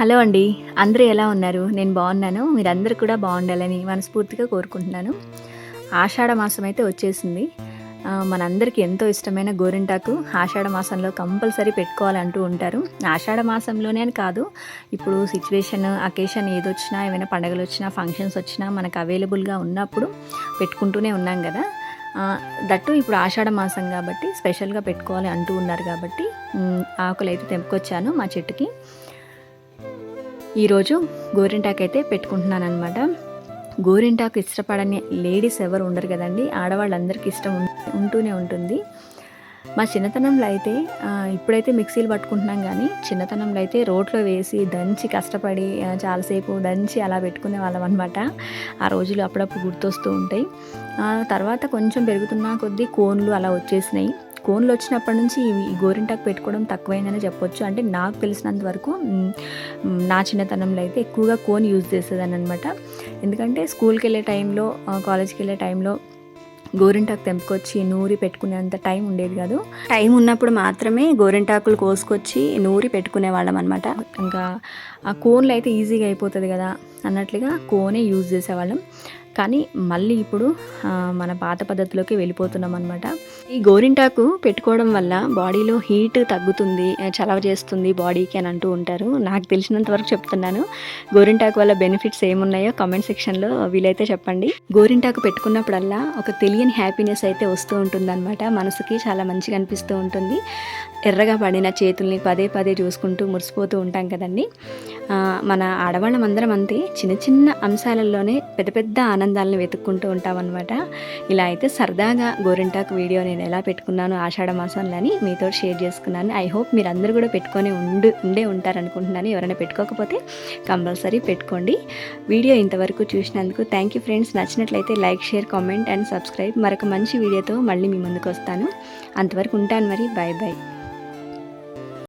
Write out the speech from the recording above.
Hello అండి. అందరూ ఎలా ఉన్నారు? నేను బాగున్నాను. మీరందరూ కూడా బాగుండాలని మనస్ఫూర్తిగా కోరుకుంటున్నాను. ఆషాఢ మాసం అయితే వచ్చేసింది. మనందరికీ ఎంతో ఇష్టమైన గోరింటాకు ఆషాఢ మాసంలో కంపల్సరీ పెట్టుకోవాలంటూ ఉంటారు. ఆషాఢ మాసంలోనే అని కాదు, ఇప్పుడు సిచ్యువేషన్, అకేషన్ ఏదొచ్చినా, ఏమైనా పండుగలొచ్చినా, ఫంక్షన్స్ వచ్చినా మనకు అవైలబుల్‌గా ఉన్నప్పుడు పెట్టుకుంటూనే ఉన్నాం గదా! దట్టు ఇప్పుడు ఆషాఢ మాసం గాబట్టి స్పెషల్‌గా పెట్టుకోవాలి అంటూ ఉన్నారు గాబట్టి ఆకులైతే తెంపుకొచ్చాను మా చెట్టుకి. ఈరోజు గోరింటాకైతే పెట్టుకుంటున్నాననమాట. గోరింటాకు ఇష్టపడని లేడీస్ ఎవరు ఉండరు కదండి. ఆడవాళ్ళందరికీ ఇష్టం ఉంటూనే ఉంటుంది. మా చిన్నతనంలో అయితే ఇప్పుడైతే మిక్సీలు పట్టుకుంటున్నాం కానీ, చిన్నతనంలో అయితే రోట్లో వేసి దంచి కష్టపడి చాలాసేపు దంచి అలా పెట్టుకునే వాళ్ళం అనమాట. ఆ రోజులు అప్పుడప్పుడు గుర్తొస్తూ ఉంటాయి. తర్వాత కొంచెం పెరుగుతున్న కొద్దీ కోన్లు అలా వచ్చేసినాయి. కోన్లు వచ్చినప్పటి నుంచి ఈ గోరింటాకు పెట్టుకోవడం తక్కువైందని చెప్పొచ్చు. అంటే నాకు తెలిసినంత వరకు నా చిన్నతనంలో అయితే ఎక్కువగా కోన్ యూజ్ చేసేదాన్ని అనమాట. ఎందుకంటే స్కూల్కి వెళ్ళే టైంలో, కాలేజ్కి వెళ్ళే టైంలో గోరింటాకు తెంపుకొచ్చి నూరి పెట్టుకునేంత టైం ఉండేది కాదు. టైం ఉన్నప్పుడు మాత్రమే గోరింటాకులు కోసుకొచ్చి నూరి పెట్టుకునేవాళ్ళం అనమాట. ఇంకా ఆ కోన్లు అయితే ఈజీగా అయిపోతుంది కదా అన్నట్లుగా కోనే యూజ్ చేసేవాళ్ళం. కానీ మళ్ళీ ఇప్పుడు మన పాత పద్ధతిలోకి వెళ్ళిపోతున్నాం అనమాట. ఈ గోరింటాకు పెట్టుకోవడం వల్ల బాడీలో హీట్ తగ్గుతుంది, చలవ చేస్తుంది బాడీకి అని అంటూ ఉంటారు. నాకు తెలిసినంత వరకు చెప్తున్నాను. గోరింటాకు వల్ల బెనిఫిట్స్ ఏమున్నాయో కామెంట్ సెక్షన్లో వీలైతే చెప్పండి. గోరింటాకు పెట్టుకున్నప్పుడల్లా ఒక తెలియని హ్యాపీనెస్ అయితే వస్తూ ఉంటుందన్నమాట. మనసుకి చాలా మంచిగా అనిపిస్తూ ఉంటుంది. ఎర్రగా పడిన చేతుల్ని పదే పదే చూసుకుంటూ మురిసిపోతూ ఉంటాం కదండి. మన ఆడవాళ్ళం అందరం అంతే, చిన్న చిన్న అంశాలలోనే పెద్ద పెద్ద ఆనందాలను వెతుక్కుంటూ ఉంటామన్నమాట. ఇలా అయితే సరదాగా గోరింటాకు వీడియో నేను ఎలా పెట్టుకున్నాను ఆషాఢ మాసంలో అని మీతో షేర్ చేసుకున్నాను. ఐ హోప్ మీరు అందరూ కూడా పెట్టుకొని ఉండే ఉంటారనుకుంటున్నాను. ఎవరైనా పెట్టుకోకపోతే కంపల్సరీ పెట్టుకోండి. వీడియో ఇంతవరకు చూసినందుకు థ్యాంక్ యూ ఫ్రెండ్స్. నచ్చినట్లయితే like, share, comment and subscribe. మరొక మంచి వీడియోతో మళ్ళీ మీ ముందుకు వస్తాను. అంతవరకు ఉంటాను మరి. Bye bye.